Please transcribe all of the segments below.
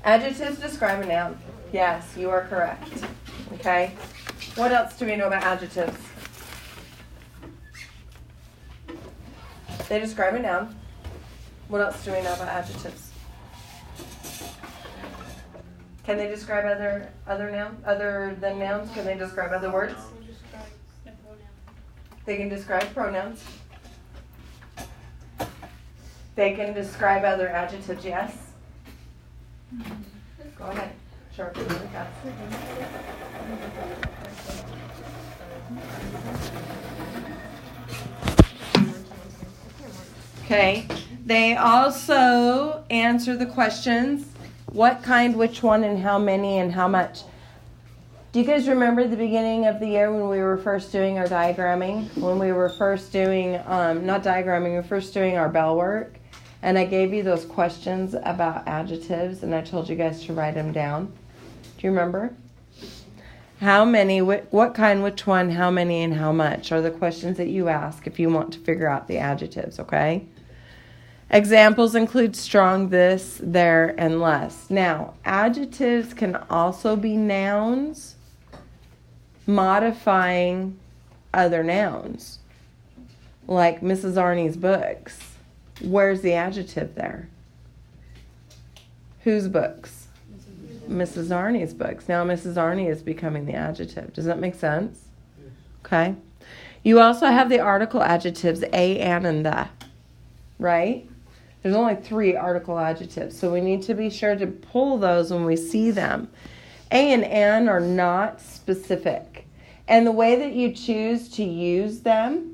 Adjectives describe a noun. Yes, you are correct. Okay. What else do we know about adjectives? They describe a noun. What else do we know about adjectives? Can they describe other nouns? Other than nouns, can they describe other words? They can describe pronouns. They can describe other adjectives, yes? Go ahead. Sure. Okay. They also answer the questions, what kind, which one, and how many, and how much. Do you guys remember the beginning of the year when we were first doing our diagramming? When we were first doing, not diagramming, we were first doing our bell work. And I gave you those questions about adjectives, and I told you guys to write them down. Do you remember? How many, what kind, which one, how many, and how much are the questions that you ask if you want to figure out the adjectives, okay? Examples include strong, this, there, and less. Now, adjectives can also be nouns modifying other nouns, like Mrs. Arnie's books. Where's the adjective there? Whose books? Mrs. Arnie's books. Now Mrs. Arnie is becoming the adjective. Does that make sense? Okay. You also have the article adjectives a, an, and the. Right? There's only 3 article adjectives, so we need to be sure to pull those when we see them. A and an are not specific. And the way that you choose to use them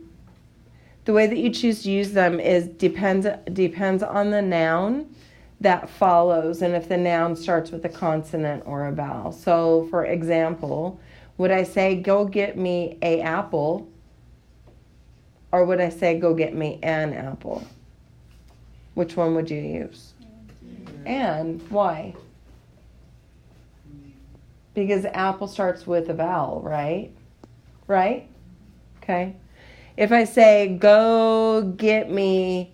is depends on the noun that follows and if the noun starts with a consonant or a vowel. So, for example, would I say, go get me a apple? Or would I say, go get me an apple? Which one would you use? And. Why? Because apple starts with a vowel, right? Right? Okay. If I say, go get me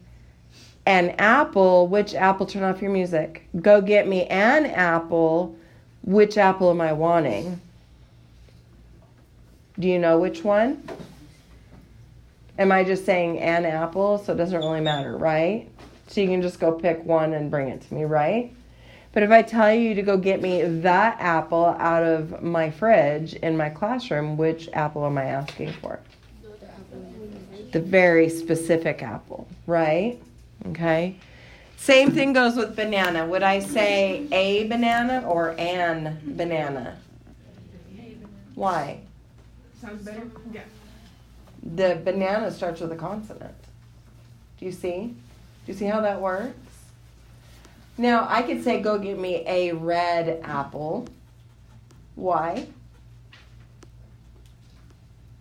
an apple, which apple? Turn off your music. Go get me an apple, which apple am I wanting? Do you know which one? Am I just saying an apple? So it doesn't really matter, right? So you can just go pick one and bring it to me, right? But if I tell you to go get me that apple out of my fridge in my classroom, which apple am I asking for? The very specific apple, right? Okay. Same thing goes with banana. Would I say a banana or an banana? Why? Sounds better. Yeah. The banana starts with a consonant. Do you see? Do you see how that works? Now, I could say, go get me a red apple. Why?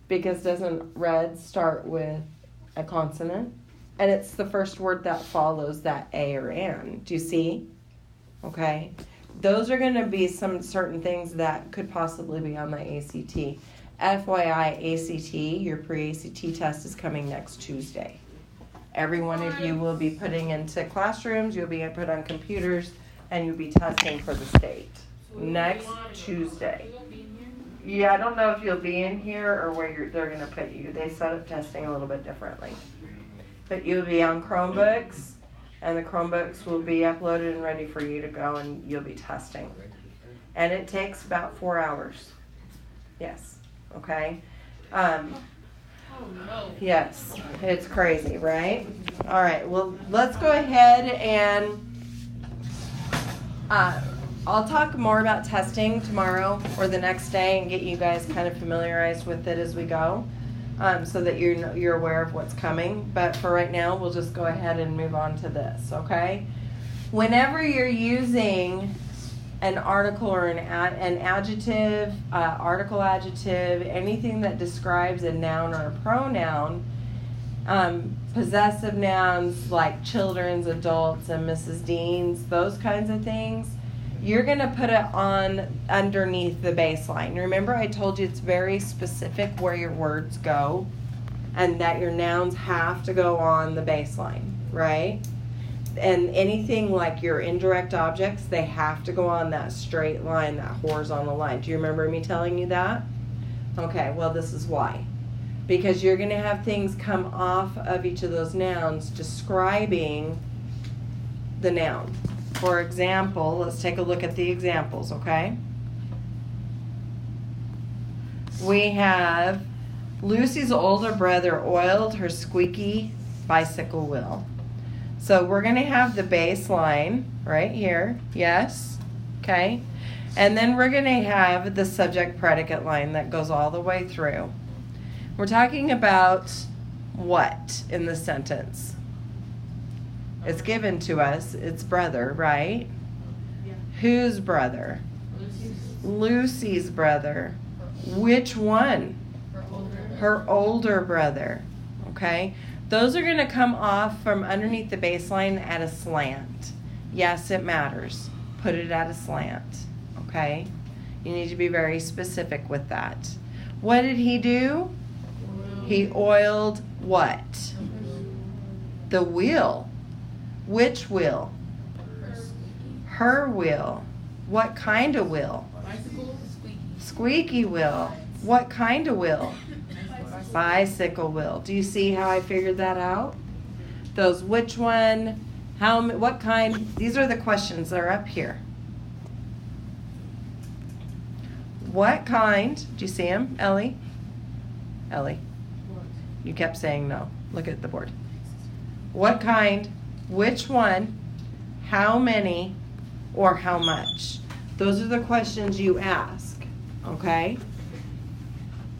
Because doesn't red start with a consonant? And it's the first word that follows that a or an. Do you see? Okay. Those are going to be some certain things that could possibly be on the ACT. FYI, ACT, your pre-ACT test is coming next Tuesday. Every one of you will be putting into classrooms, you'll be put on computers, and you'll be testing for the state. Next Tuesday. Yeah, I don't know if you'll be in here or where they're going to put you. They set up testing a little bit differently. But you'll be on Chromebooks, and the Chromebooks will be uploaded and ready for you to go, and you'll be testing. And it takes about 4 hours. Yes. Okay? Yes. It's crazy, right? All right. Well, let's go ahead and I'll talk more about testing tomorrow or the next day and get you guys kind of familiarized with it as we go, so that you're aware of what's coming. But for right now, we'll just go ahead and move on to this, okay? Whenever you're using an article or an adjective, article adjective, anything that describes a noun or a pronoun, possessive nouns like children's, adults, and Mrs. Dean's, those kinds of things, you're going to put it on underneath the baseline. Remember, I told you it's very specific where your words go and that your nouns have to go on the baseline, right? And anything like your indirect objects, they have to go on that straight line, that horizontal line. Do you remember me telling you that? Okay, well, this is why. Because you're going to have things come off of each of those nouns describing the noun. For example, let's take a look at the examples, okay? We have Lucy's older brother oiled her squeaky bicycle wheel. So we're going to have the baseline right here, yes, okay? And then we're going to have the subject-predicate line that goes all the way through. We're talking about what in the sentence? It's given to us. It's brother, right? Yeah. Whose brother? Lucy's brother. Which one? Her older brother. Okay? Those are going to come off from underneath the baseline at a slant. Yes, it matters. Put it at a slant. Okay? You need to be very specific with that. What did he do? He oiled what? The wheel. Which wheel? Her wheel. What kind of wheel? Bicycle. Squeaky wheel. What kind of wheel? Bicycle wheel. Do you see how I figured that out? Those which one, how, what kind, these are the questions that are up here. What kind, do you see them, Ellie? Ellie, you kept saying no. Look at the board. What kind, which one, how many, or how much? Those are the questions you ask, okay?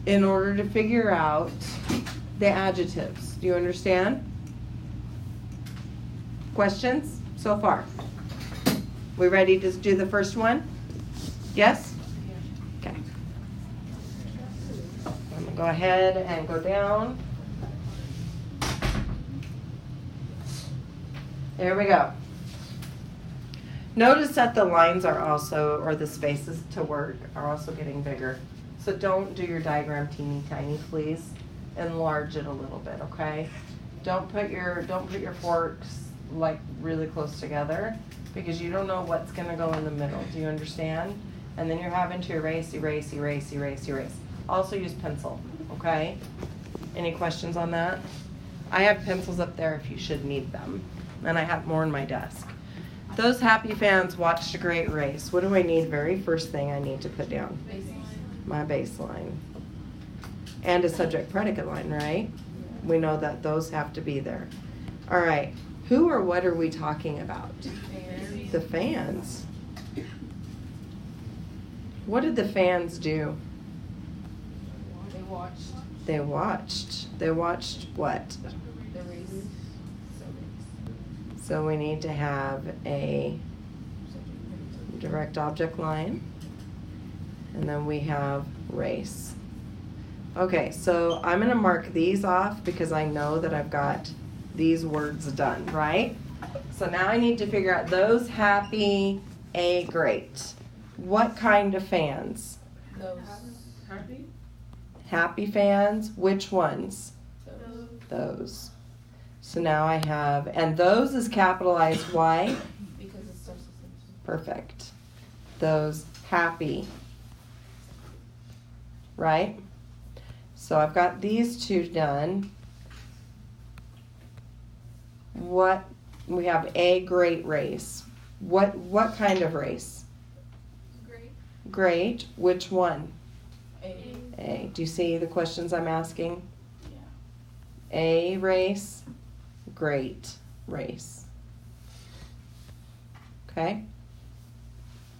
In order to figure out the adjectives. Do you understand? Questions so far? We ready to do the first one? Yes? Okay. I'm going to go ahead and go down. There we go. Notice that the lines are also, or the spaces to work are also getting bigger. So don't do your diagram teeny tiny, please. Enlarge it a little bit, okay? Don't put your forks like really close together because you don't know what's gonna go in the middle. Do you understand? And then you're having to erase. Also use pencil, okay? Any questions on that? I have pencils up there if you should need them. And I have more in my desk. Those happy fans watched a great race. What do I need? Very first thing I need to put down? My baseline. And a subject-predicate line, right? We know that those have to be there. All right. Who or what are we talking about? The fans. What did the fans do? They watched. They watched what? The race. So we need to have a direct object line. And then we have race. Okay, so I'm going to mark these off because I know that I've got these words done, right? So now I need to figure out those happy, a great. What kind of fans? Those. Happy? Happy fans. Which ones? Those. So now I have, and those is capitalized. Why? Because it starts the same. Perfect. Those happy. Right? So I've got these two done. What we have a great race. What kind of race? Great. Great. Which one? A. Do you see the questions I'm asking? Yeah. A race, great race. Okay?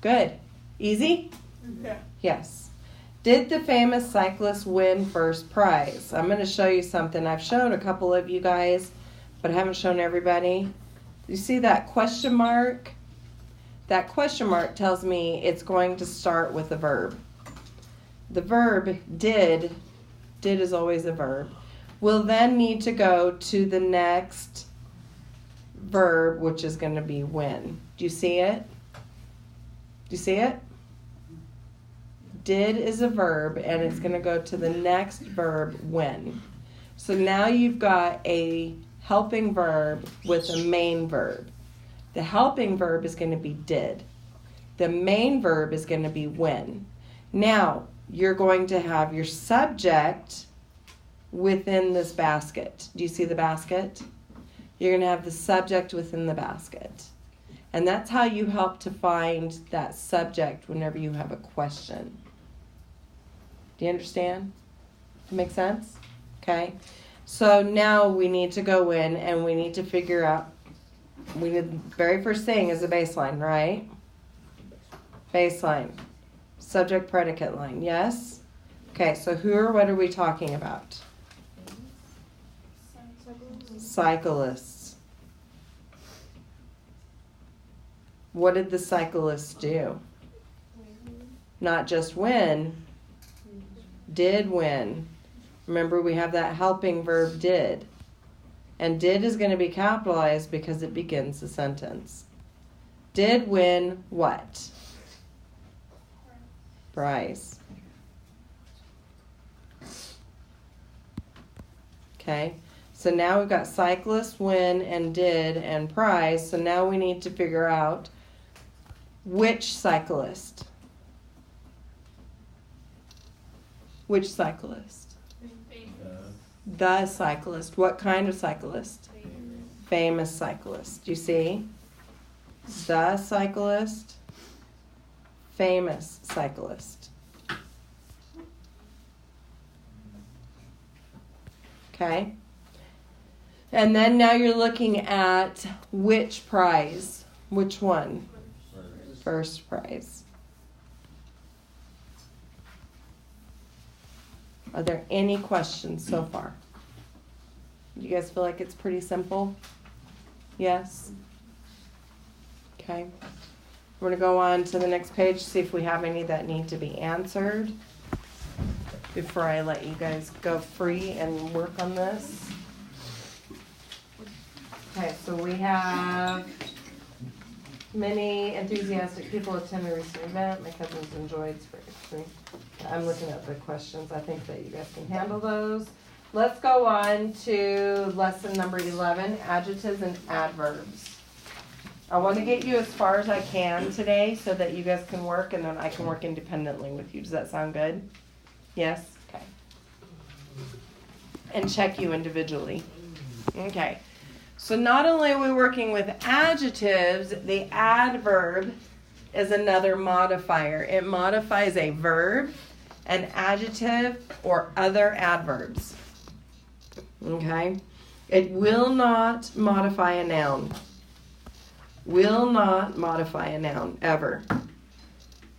Good. Easy? Yeah. Yes. Did the famous cyclist win first prize? I'm going to show you something. I've shown a couple of you guys, but I haven't shown everybody. You see that question mark? That question mark tells me it's going to start with a verb. The verb did is always a verb, will then need to go to the next verb, which is going to be when. Do you see it? Do you see it? Did is a verb, and it's going to go to the next verb, when. So now you've got a helping verb with a main verb. The helping verb is going to be did. The main verb is going to be when. Now, you're going to have your subject within this basket. Do you see the basket? You're going to have the subject within the basket. And that's how you help to find that subject whenever you have a question. Do you understand? Does it make sense? Okay. So now we need to go in and we need to figure out, the very first thing is a baseline, right? Baseline. Subject predicate line, yes? Okay, so who or what are we talking about? Cyclists. What did the cyclists do? Not just win, did win. Remember, we have that helping verb did. And did is going to be capitalized because it begins the sentence. Did win what? Prize. Okay, so now we've got cyclist, win, and did, and prize. So now we need to figure out which cyclist. Which cyclist? The cyclist. What kind of cyclist? Famous cyclist. Do you see? The cyclist. Famous cyclist. Okay. And then now you're looking at which prize. Which one? First prize. Are there any questions so far? You guys feel like it's pretty simple? Yes? Okay. We're going to go on to the next page, see if we have any that need to be answered before I let you guys go free and work on this. Okay, so we have many enthusiastic people attend the recent event. My cousins enjoyed spring. I'm looking at the questions. I think that you guys can handle those. Let's go on to lesson number 11, adjectives and adverbs. I want to get you as far as I can today so that you guys can work and then I can work independently with you. Does that sound good? Yes? Okay. And check you individually. Okay. So not only are we working with adjectives, the adverb is another modifier. It modifies a verb, an adjective, or other adverbs. Okay? It will not modify a noun. Will not modify a noun, ever.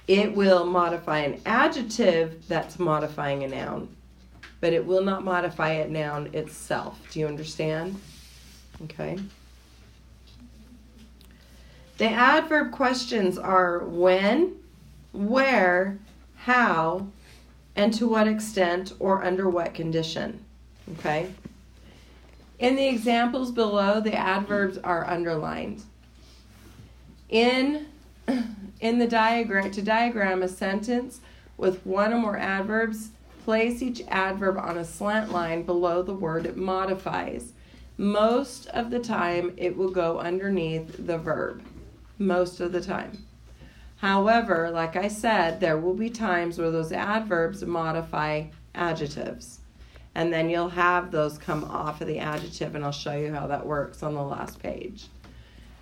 It will modify an adjective that's modifying a noun, but it will not modify a noun itself. Do you understand? Okay. The adverb questions are when, where, how, and to what extent or under what condition. Okay. In the examples below, the adverbs are underlined. In the diagram, to diagram a sentence with one or more adverbs, place each adverb on a slant line below the word it modifies. Most of the time, it will go underneath the verb. Most of the time. However, like I said, there will be times where those adverbs modify adjectives. And then you'll have those come off of the adjective, and I'll show you how that works on the last page.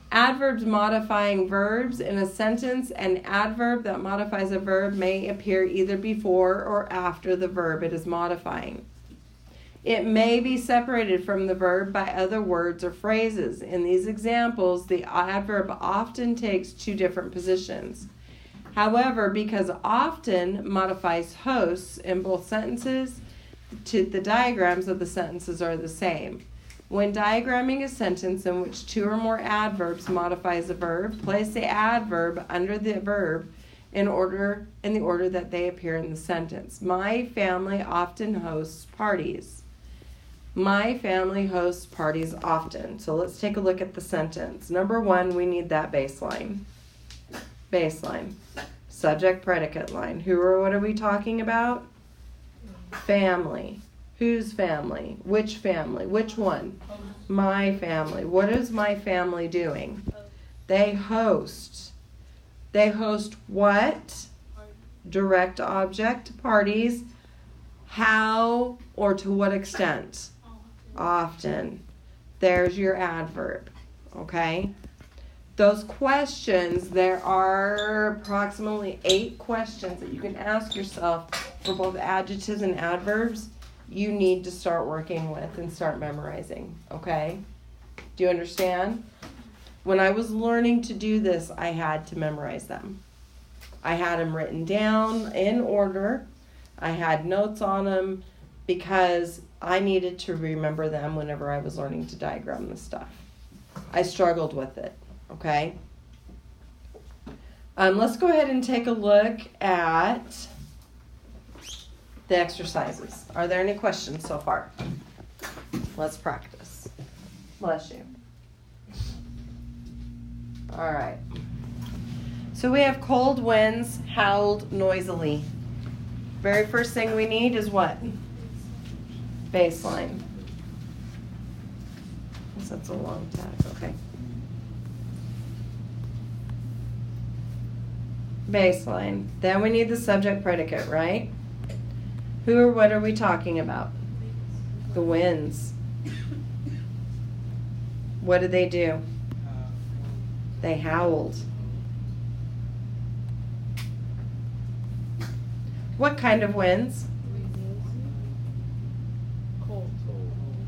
Adverbs modifying verbs in a sentence. An adverb that modifies a verb may appear either before or after the verb it is modifying. It may be separated from the verb by other words or phrases. In these examples, the adverb often takes two different positions. However, because often modifies hosts in both sentences, the diagrams of the sentences are the same. When diagramming a sentence in which two or more adverbs modifies a verb, place the adverb under the verb in the order that they appear in the sentence. My family often hosts parties. My family hosts parties often. So let's take a look at the sentence. Number one, we need that baseline. Baseline. Subject predicate line. Who or what are we talking about? Family. Whose family? Which family? Which one? My family. What is my family doing? They host. They host what? Direct object parties. How or to what extent? Often. There's your adverb. Okay? Those questions, there are approximately 8 questions that you can ask yourself for both adjectives and adverbs you need to start working with and start memorizing. Okay? Do you understand? When I was learning to do this, I had to memorize them. I had them written down in order. I had notes on them because I needed to remember them whenever I was learning to diagram this stuff. I struggled with it, okay? Let's go ahead and take a look at the exercises. Are there any questions so far? Let's practice. Bless you. All right. So we have cold winds howled noisily. Very first thing we need is what? Baseline. That's a long tag. Okay. Baseline. Then we need the subject predicate, right? Who or what are we talking about? The winds. What did they do? They howled. What kind of winds?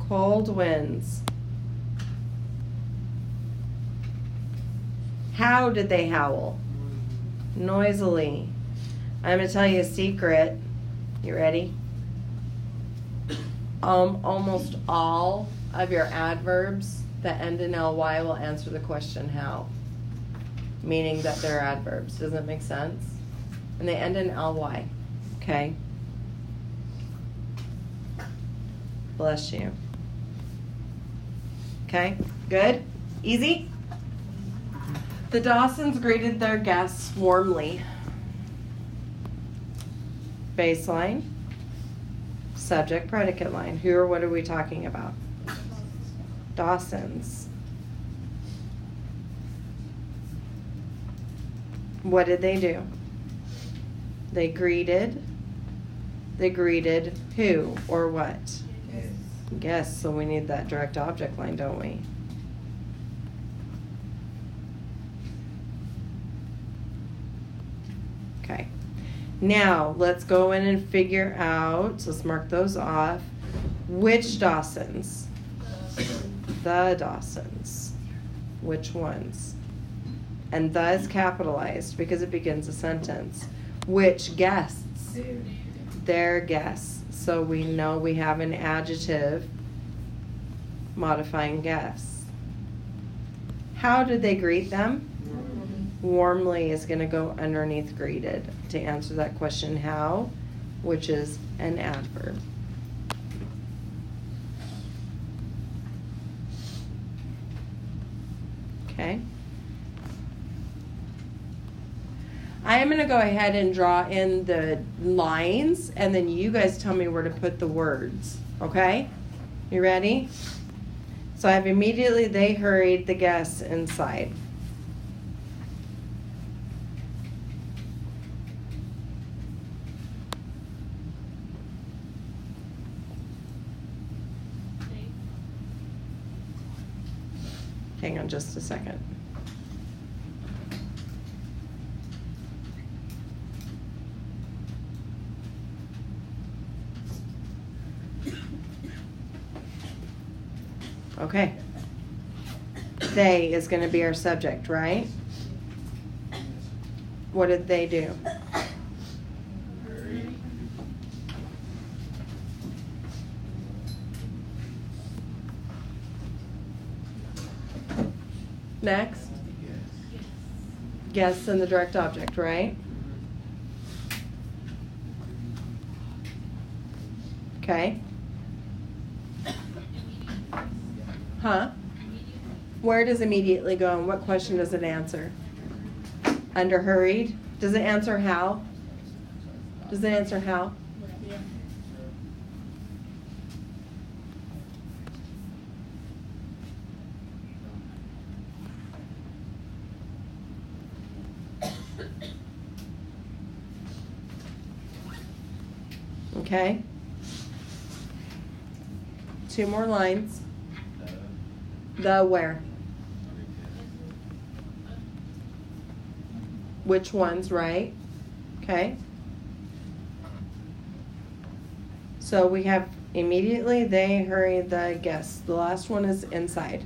Cold winds. How did they howl? Noisily. I'm going to tell you a secret. You ready? Almost all of your adverbs that end in ly will answer the question how. Meaning that they're adverbs. Does that make sense? And they end in ly. Okay? Bless you. Okay? Good? Easy? The Dawsons greeted their guests warmly. Baseline. Subject predicate line. Who or what are we talking about? Dawsons. What did they do? They greeted who or what? Guests. So we need that direct object line, don't we? Okay. Now, let's go in and figure out, let's mark those off, which Dawsons? The Dawsons. Which ones? And the is capitalized because it begins a sentence. Which guests? Their guests. So we know we have an adjective modifying guests. How did they greet them? Warmly is going to go underneath greeted to answer that question how, which is an adverb. Okay. I am going to go ahead and draw in the lines, and then you guys tell me where to put the words. Okay? You ready? So I have immediately they hurried the guests inside. Hang on just a second. Okay. They is going to be our subject, right? What did they do? Next. Guess in the direct object, right? Okay. Huh? Where does immediately go and what question does it answer? Under hurried? Does it answer how? Does it answer how? Okay? 2 more lines. The where? Which ones, right? Okay. So we have immediately, they, hurry, the, guess. The last one is inside.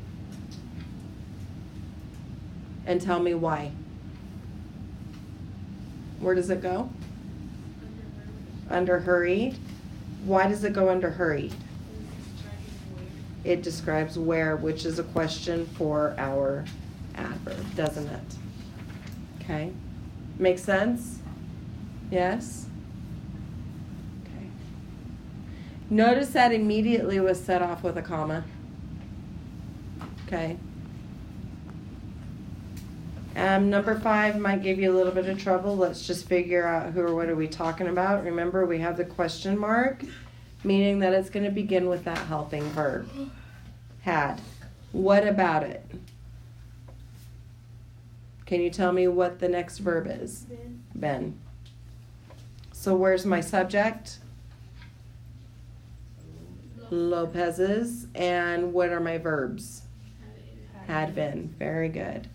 And tell me why. Where does it go? Under hurried. Why does it go under hurried? It describes where, which is a question for our adverb, doesn't it? Okay. Make sense? Yes? Okay. Notice that immediately was set off with a comma. Okay. Number 5 might give you a little bit of trouble. Let's just figure out who or what are we talking about. Remember, we have the question mark, meaning that it's going to begin with that helping verb. Had. What about it? Can you tell me what the next verb is? Been. So where's my subject? Lopez's. And what are my verbs? Had been. Very good.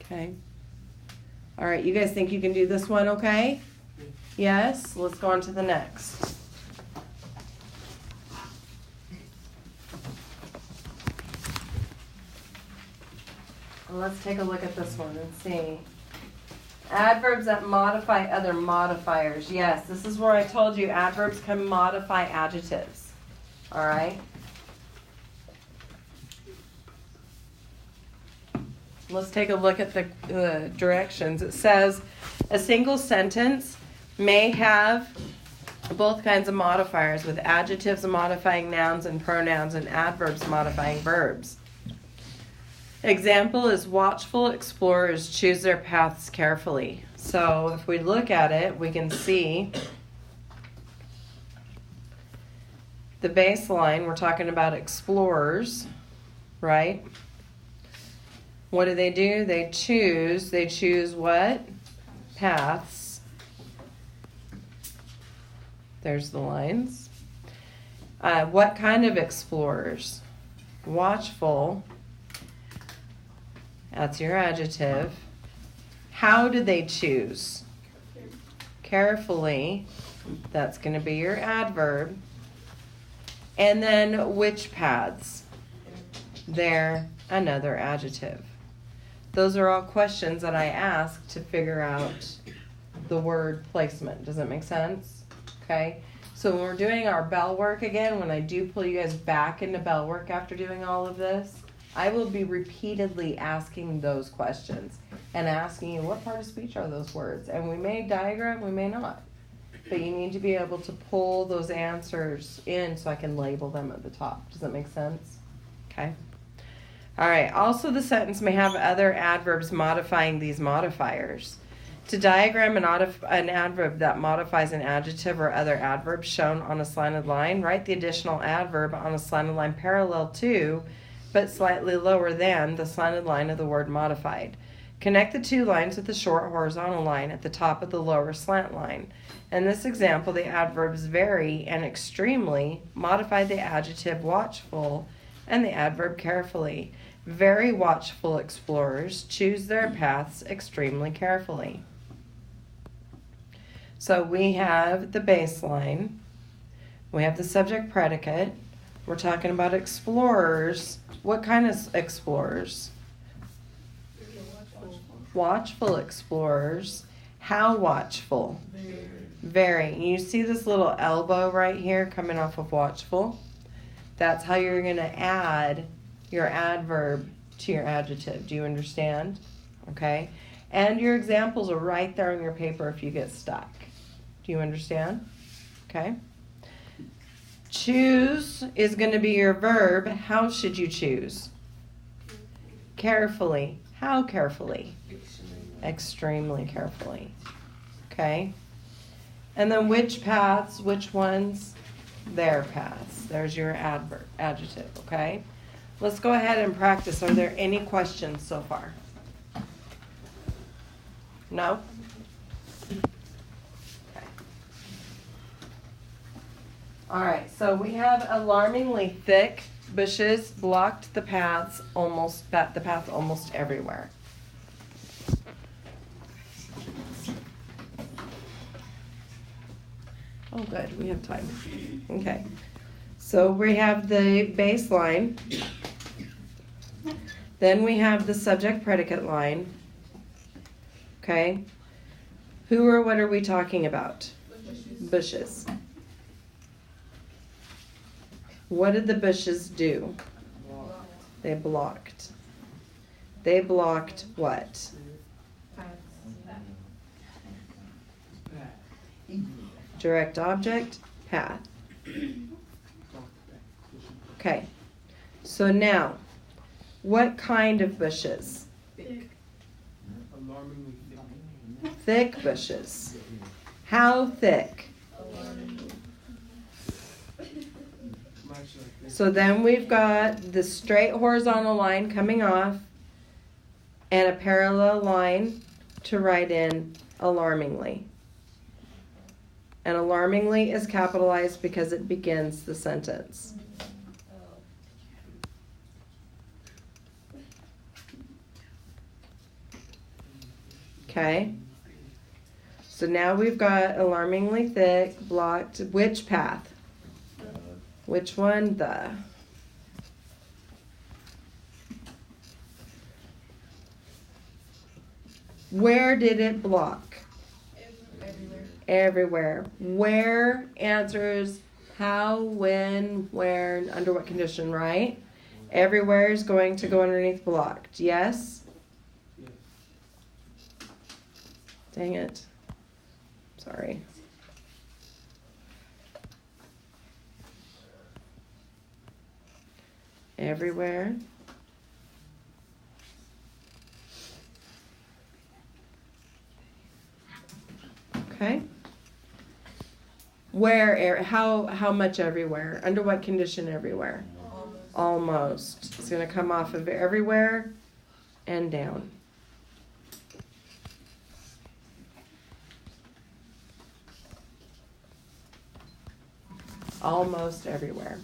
Okay. All right, you guys think you can do this one okay? Yes? Let's go on to the next. Let's take a look at this one and see. Adverbs that modify other modifiers. Yes, this is where I told you adverbs can modify adjectives. All right? Let's take a look at the directions. It says a single sentence may have both kinds of modifiers, with adjectives modifying nouns and pronouns and adverbs modifying verbs. Example is watchful explorers choose their paths carefully. So if we look at it, we can see the baseline. We're talking about explorers, right? What do? They choose what? Paths. There's the lines. What kind of explorers? Watchful. That's your adjective. How do they choose? Carefully. That's going to be your adverb. And then which paths? They're another adjective. Those are all questions that I ask to figure out the word placement. Does that make sense? Okay. So when we're doing our bell work again, when I do pull you guys back into bell work after doing all of this, I will be repeatedly asking those questions and asking you what part of speech are those words. And we may diagram, we may not. But you need to be able to pull those answers in so I can label them at the top. Does that make sense? Okay. All right. Also, the sentence may have other adverbs modifying these modifiers. To diagram an adverb that modifies an adjective or other adverb shown on a slanted line, write the additional adverb on a slanted line parallel to, but slightly lower than, the slanted line of the word modified. Connect the 2 lines with the short horizontal line at the top of the lower slant line. In this example, the adverbs very and extremely modify the adjective watchful and the adverb carefully. Very watchful explorers choose their paths extremely carefully. So we have the baseline. We have the subject predicate. We're talking about explorers. What kind of explorers? Watchful explorers. How watchful? Very. You see this little elbow right here coming off of watchful? That's how you're going to add your adverb to your adjective. Do you understand? Okay. And your examples are right there on your paper if you get stuck. Do you understand? Okay. Choose is going to be your verb. How should you choose? Carefully. How carefully? Extremely carefully. Okay. And then which paths, which ones? Their paths. There's your adjective. Okay. Let's go ahead and practice. Are there any questions so far? No? Okay. All right, so we have alarmingly thick bushes blocked the path almost everywhere. Oh, good, we have time. Okay, so we have the baseline. Then we have the subject-predicate line. Okay, who or what are we talking about? Bushes. What did the bushes do? They blocked. They blocked what? Direct object, path. Okay, so now, what kind of bushes? Alarmingly Thick bushes. How thick? So then we've got the straight horizontal line coming off and a parallel line to write in alarmingly. And alarmingly is capitalized because it begins the sentence. Okay. So now we've got alarmingly thick, blocked, which path? Which one? The. Where did it block? Everywhere. Where answers how, when, where, and under what condition, right? Everywhere is going to go underneath blocked. Yes? Dang it. Sorry. Everywhere. Okay. Where, how much everywhere? Under what condition everywhere? Almost. It's going to come off of everywhere and down. Almost everywhere.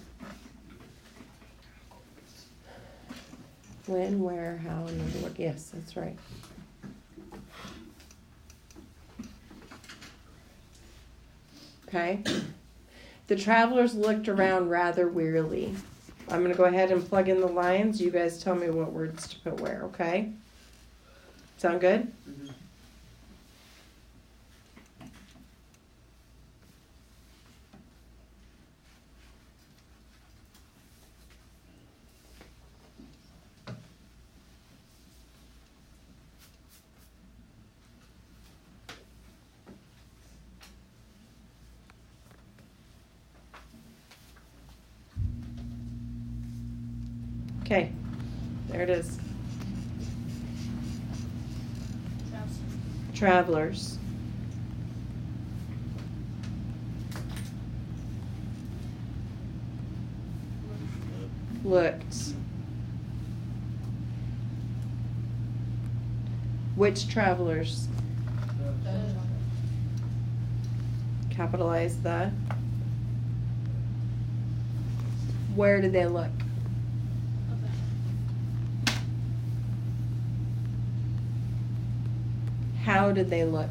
When, where, how, and under what? Yes, that's right. Okay. The travelers looked around rather wearily. I'm going to go ahead and plug in the lines. You guys tell me what words to put where, okay? Sound good? Mm-hmm. Okay, there it is. Travelers. Looked. Which travelers? Capitalize the. Where did they look? How did they look?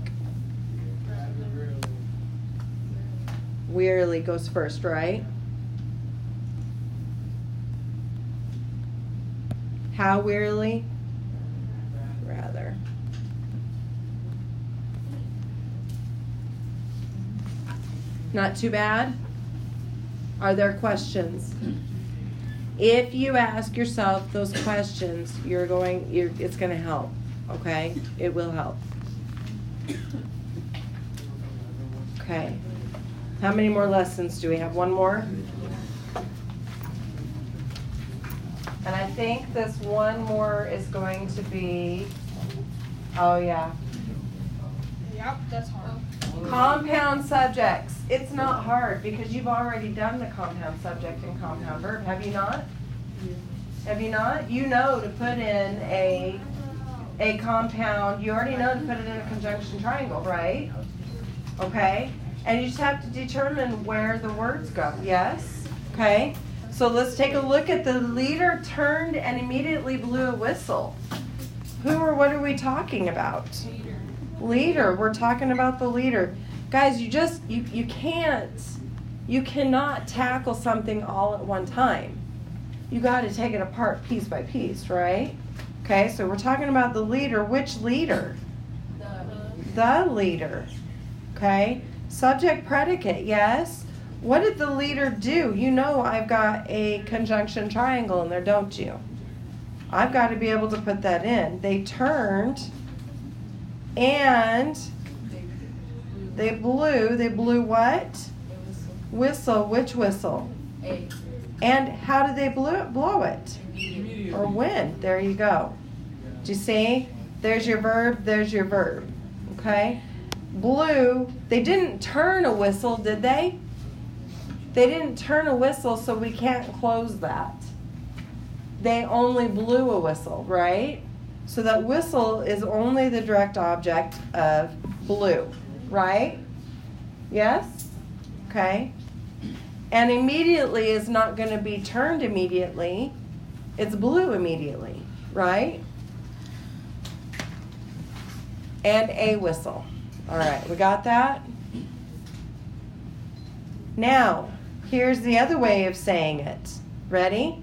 Wearily goes first, right? How wearily? Rather. Not too bad? Are there questions? If you ask yourself those questions, it's going to help, okay? It will help. Okay. How many more lessons do we have? One more? And I think this one more is going to be, oh yeah. Yep, that's hard. Compound subjects. It's not hard because you've already done the compound subject and compound verb. Have you not? Have you not? You know to put in a compound. You already know to put it in a conjunction triangle, right? Okay. And you just have to determine where the words go. Yes? Okay. So let's take a look at the leader turned and immediately blew a whistle. Who or what are we talking about? Leader. We're talking about the leader. Guys, you cannot tackle something all at one time. You got to take it apart piece by piece, right? Okay, so we're talking about the leader. Which leader? The leader. Okay. Subject predicate, yes. What did the leader do? You know I've got a conjunction triangle in there, don't you? I've got to be able to put that in. They turned and they blew. They blew what? Whistle. Which whistle? A. And how did they blow it? Or when? There you go. Do you see? There's your verb. There's your verb. Okay? Blew. They didn't turn a whistle, did they? They didn't turn a whistle, so we can't close that. They only blew a whistle, right? So that whistle is only the direct object of blew, right? Yes? Okay. And immediately is not going to be turned immediately. It's blew immediately, right? And a whistle. All right, we got that? Now, here's the other way of saying it. Ready?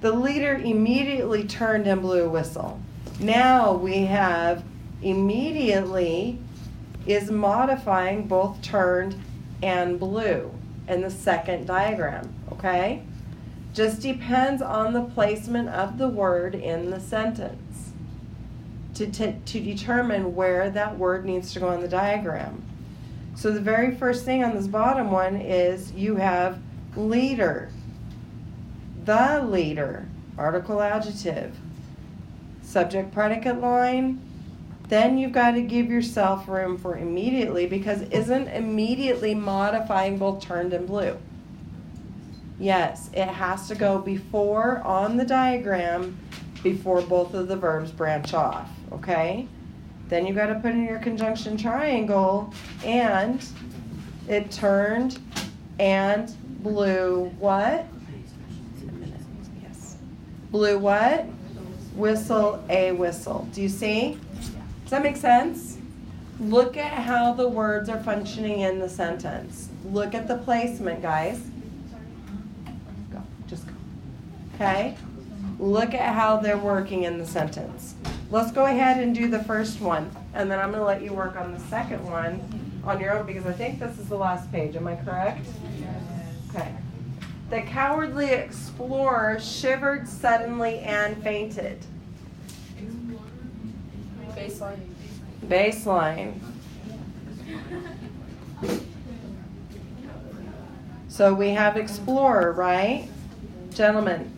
The leader immediately turned and blew a whistle. Now we have immediately is modifying both turned and blew in the second diagram, okay? Just depends on the placement of the word in the sentence to determine where that word needs to go on the diagram. So the very first thing on this bottom one is you have leader, the leader, article adjective, subject predicate line. Then you've got to give yourself room for immediately, because isn't immediately modifying both turned and blew? Yes, it has to go before on the diagram before both of the verbs branch off, okay? Then you've got to put in your conjunction triangle, and it turned and blew what? Yes. Blew what? Whistle, a whistle. Do you see? Does that make sense? Look at how the words are functioning in the sentence. Look at the placement, guys. Go, just go. Okay? Look at how they're working in the sentence. Let's go ahead and do the first one, and then I'm going to let you work on the second one on your own, because I think this is the last page. Am I correct? Okay. The cowardly explorer shivered suddenly and fainted. Baseline. So we have explorer, right? Gentlemen.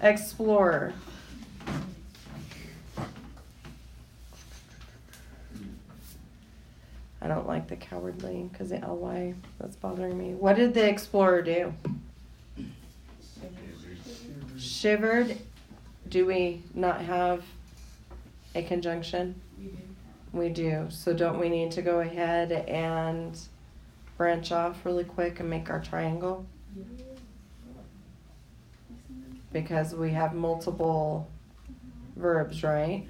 Explorer. I don't like the cowardly because the ly, that's bothering me. What did the explorer do? Shivered. Do we not have a conjunction? We do. So don't we need to go ahead and branch off really quick and make our triangle? Because we have multiple verbs, right?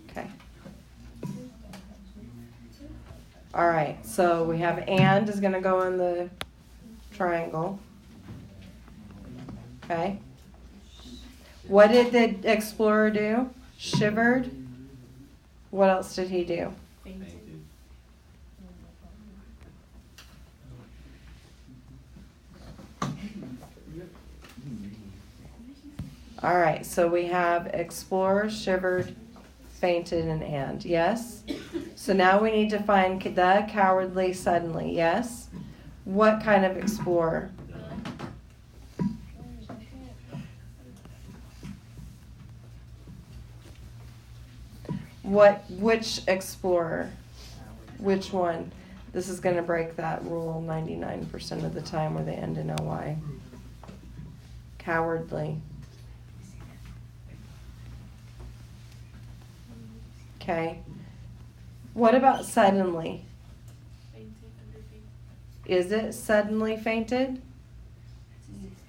Okay. All right, so we have and is going to go in the triangle. Okay. What did the explorer do? Shivered. What else did he do? All right, so we have explorer, shivered, fainted, and. Yes? So now we need to find the cowardly suddenly. Yes? What kind of explorer? Which explorer? Which one? This is going to break that rule 99% of the time where they end in ly. Cowardly. Okay. What about suddenly? Fainted, under faint. Is it suddenly fainted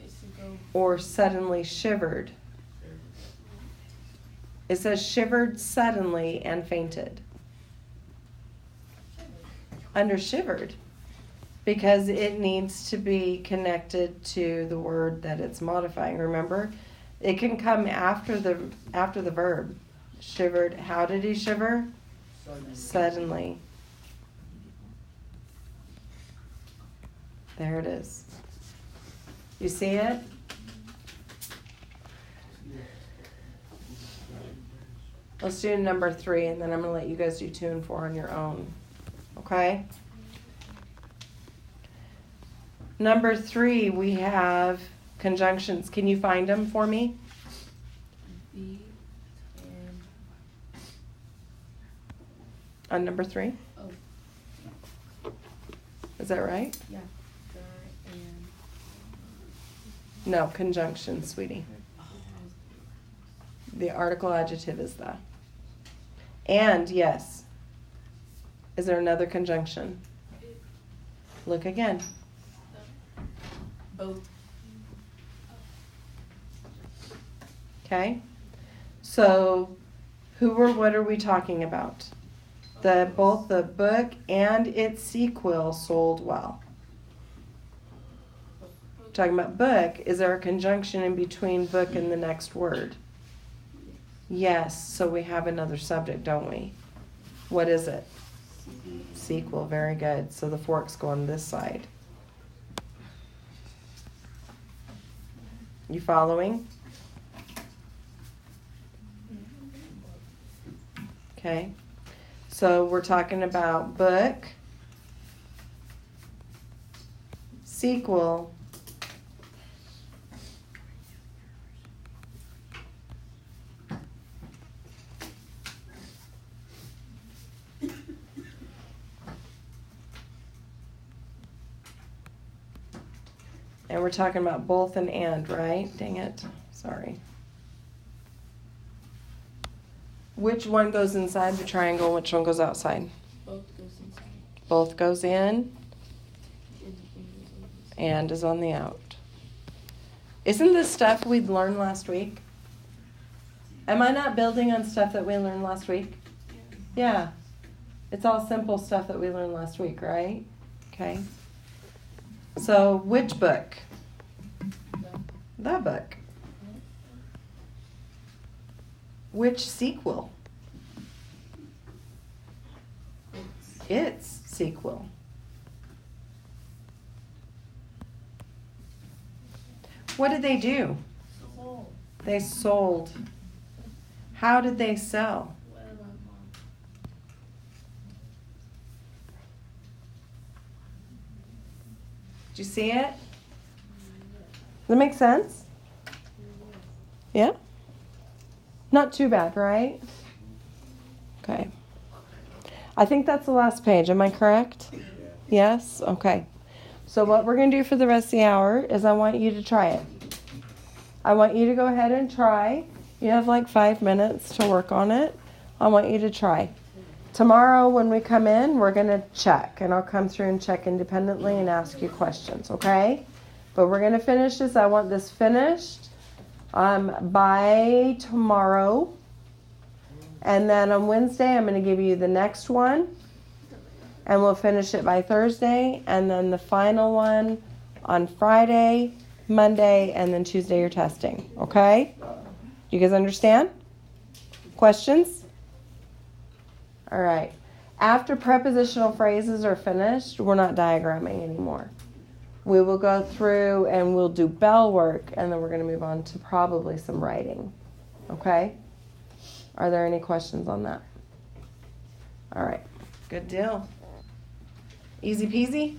It's to go. or suddenly shivered? It says shivered suddenly and fainted. Under shivered. Because it needs to be connected to the word that it's modifying. Remember? It can come after the verb. Shivered. How did he shiver? Suddenly. There it is. You see it? Let's do number 3, and then I'm going to let you guys do 2 and 4 on your own. Okay? Number 3, we have conjunctions. Can you find them for me? Be and On number 3? oh Is that right? yeah. The and No, conjunction, sweetie. The article adjective is the. And, yes. Is there another conjunction? Look again. both. Okay? So, who or what are we talking about? Both the book and its sequel sold well. Talking about book, is there a conjunction in between book and the next word? Yes, so we have another subject, don't we? What is it? Sequel, very good. So the forks go on this side. You following? Okay. So we're talking about book, sequel, and we're talking about both and, right? Dang it. Sorry. Which one goes inside the triangle? Which one goes outside? Both goes inside. Both goes in And and is on the out. Isn't this stuff we learned last week? Am I not building on stuff that we learned last week? Yeah. It's all simple stuff that we learned last week, right? Okay. So, which book? The book. Which sequel? Its sequel. What did they do? sold. They sold. How did they sell? Did you see it? Does that make sense? Yeah? Not too bad, right? Okay. I think that's the last page. Am I correct? Yes? Okay. So what we're going to do for the rest of the hour is I want you to try it. I want you to go ahead and try. You have like 5 minutes to work on it. I want you to try. Tomorrow when we come in, we're going to check. And I'll come through and check independently and ask you questions, okay? But we're going to finish this. I want this finished by tomorrow. And then on Wednesday, I'm going to give you the next one. And we'll finish it by Thursday. And then the final one on Friday, Monday, and then Tuesday you're testing. Okay? You guys understand? Questions? All right. After prepositional phrases are finished, we're not diagramming anymore. We will go through and we'll do bell work, and then we're going to move on to probably some writing. Okay? Are there any questions on that? All right. Good deal. Easy peasy?